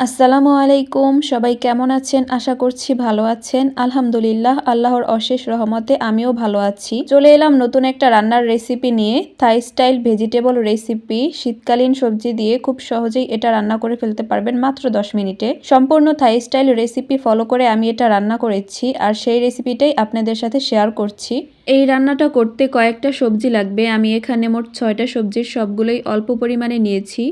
আসসালামু আলাইকুম, সবাই কেমন আছেন? আশা করছি ভালো আছেন। আলহামদুলিল্লাহ, আল্লাহর অশেষ রহমতে আমিও ভালো আছি। চলে এলাম নতুন একটা রান্নার রেসিপি নিয়ে। থাই স্টাইল ভেজিটেবল রেসিপি। শীতকালীন সবজি দিয়ে খুব সহজেই এটা রান্না করে ফেলতে পারবেন মাত্র 10 মিনিটে। সম্পূর্ণ থাই স্টাইল রেসিপি ফলো করে আমি এটা রান্না করেছি, আর সেই রেসিপিটাই আপনাদের সাথে শেয়ার করছি। এই রান্নাটা করতে কয়েকটা সবজি লাগবে। আমি এখানে মোট 6টা সবজির সবগুলোই অল্প পরিমাণে নিয়েছি।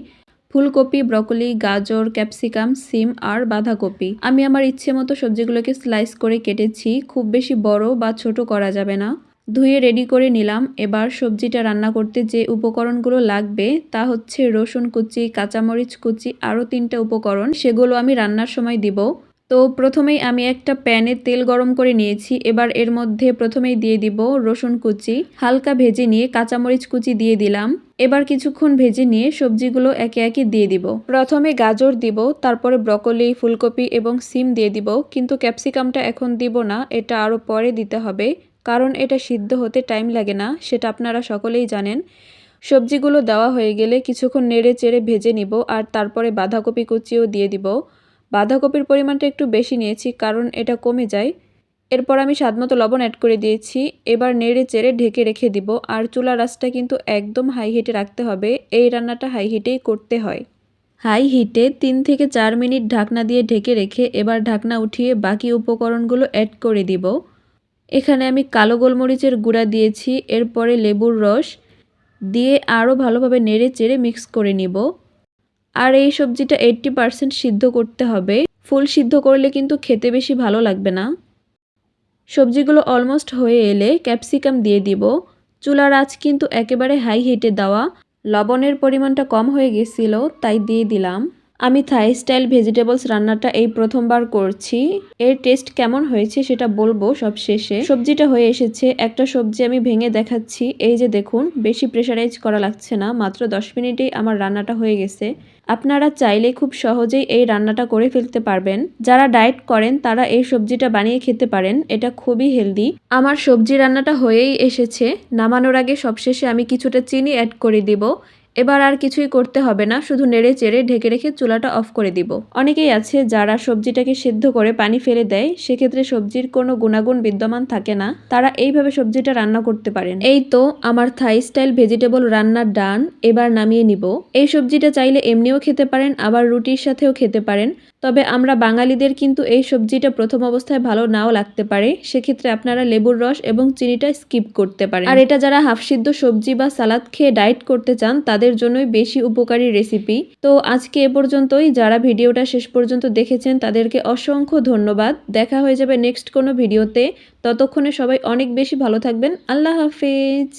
ফুলকপি, ব্রকলি, গাজর, ক্যাপসিকাম, সিম আর বাঁধাকপি। আমি আমার ইচ্ছে মতো সবজিগুলোকে স্লাইস করে কেটেছি। খুব বেশি বড় বা ছোট করা যাবে না। ধুয়ে রেডি করে নিলাম। এবার সবজিটা রান্না করতে যে উপকরণগুলো লাগবে তা হচ্ছে রসুন কুচি, কাঁচামরিচ কুচি, আরও 3টা উপকরণ। সেগুলো আমি রান্নার সময় দিব। তো প্রথমেই আমি একটা প্যানে তেল গরম করে নিয়েছি। এবার এর মধ্যে প্রথমেই দিয়ে দিব রসুন কুচি। হালকা ভেজে নিয়ে কাঁচামরিচ কুচি দিয়ে দিলাম। এবার কিছুক্ষণ ভেজে নিয়ে সবজিগুলো একে একে দিয়ে দিব। প্রথমে গাজর দিব, তারপরে ব্রকলি, ফুলকপি এবং সিম দিয়ে দিব। কিন্তু ক্যাপসিকামটা এখন দিব না, এটা আরও পরে দিতে হবে, কারণ এটা সিদ্ধ হতে টাইম লাগে না, সেটা আপনারা সকলেই জানেন। সবজিগুলো দেওয়া হয়ে গেলে কিছুক্ষণ নেড়ে চেড়ে ভেজে নিব, আর তারপরে বাঁধাকপি কুচিও দিয়ে দিব। বাঁধাকপির পরিমাণটা একটু বেশি নিয়েছি, কারণ এটা কমে যায়। এরপর আমি স্বাদমতো লবণ অ্যাড করে দিয়েছি। এবার নেড়ে চেড়ে ঢেকে রেখে দিব। আর চুলার আঁচটা কিন্তু একদম হাই হিটে রাখতে হবে। এই রান্নাটা হাই হিটেই করতে হয়। হাই হিটে 3 থেকে 4 মিনিট ঢাকনা দিয়ে ঢেকে রেখে এবার ঢাকনা উঠিয়ে বাকি উপকরণগুলো অ্যাড করে দিব। এখানে আমি কালো গোলমরিচের গুঁড়া দিয়েছি, এরপরে লেবুর রস দিয়ে আরও ভালোভাবে নেড়ে চেড়ে মিক্স করে নিব। আর এই সবজিটা 80% সিদ্ধ করতে হবে। ফুল সিদ্ধ করলে কিন্তু খেতে বেশি ভালো লাগবে না। সবজিগুলো অলমোস্ট হয়ে এলে ক্যাপসিকাম দিয়ে দিব। চুলার আঁচ কিন্তু একেবারে হাই হিটে দেওয়া। লবণের পরিমাণটা কম হয়ে গেছিল, তাই দিয়ে দিলাম। আমি থাই স্টাইল ভেজিটেবলস রান্নাটা এই প্রথমবার করছি। এর টেস্ট কেমন হয়েছে সেটা বলবো সব শেষে। সবজিটা হয়ে এসেছে। একটা সবজি আমি ভেঙে দেখাচ্ছি। এই যে দেখুন, বেশি প্রেশারাইজ করা লাগছে না, মাত্র 10 মিনিটেই আমার রান্নাটা হয়ে গেছে। আপনারা চাইলে খুব সহজেই এই রান্নাটা করে ফেলতে পারবেন। যারা ডায়েট করেন তারা এই সবজিটা বানিয়ে খেতে পারেন, এটা খুবই হেলদি। আমার সবজি রান্নাটা হয়েই এসেছে। নামানোর আগে সবশেষে আমি কিছুটা চিনি অ্যাড করে দিব। এবার আর কিছুই করতে হবে না, শুধু নেড়ে চেড়ে ঢেকে রেখে চুলাটা অফ করে দিব। অনেকেই আছে যারা সবজিটাকে সিদ্ধ করে পানি ফেলে দেয়, সেক্ষেত্রে সবজির কোনো গুণাগুণ বিদ্যমান থাকে না। তারা এইভাবে সবজিটা রান্না করতে পারেন। এই তো আমার থাই স্টাইল ভেজিটেবল রান্না ডান। এবার নামিয়ে নিব। এই সবজিটা চাইলে এমনিও খেতে পারেন, আবার রুটির সাথেও খেতে পারেন। তবে আমরা বাঙালিদের কিন্তু এই সবজিটা প্রথম অবস্থায় ভালো নাও লাগতে পারে, সেক্ষেত্রে আপনারা লেবুর রস এবং চিনিটা স্কিপ করতে পারেন। আর এটা যারা হাফ সিদ্ধ সবজি বা সালাদ খেয়ে ডায়েট করতে চান তাদের জন্যই বেশি উপকারী রেসিপি। তো আজকে এ পর্যন্তই। যারা ভিডিওটা শেষ পর্যন্ত দেখেছেন তাদেরকে অসংখ্য ধন্যবাদ। দেখা হয়ে যাবে নেক্সট কোনো ভিডিওতে। ততক্ষণে সবাই অনেক বেশি ভালো থাকবেন। আল্লাহ হাফেজ।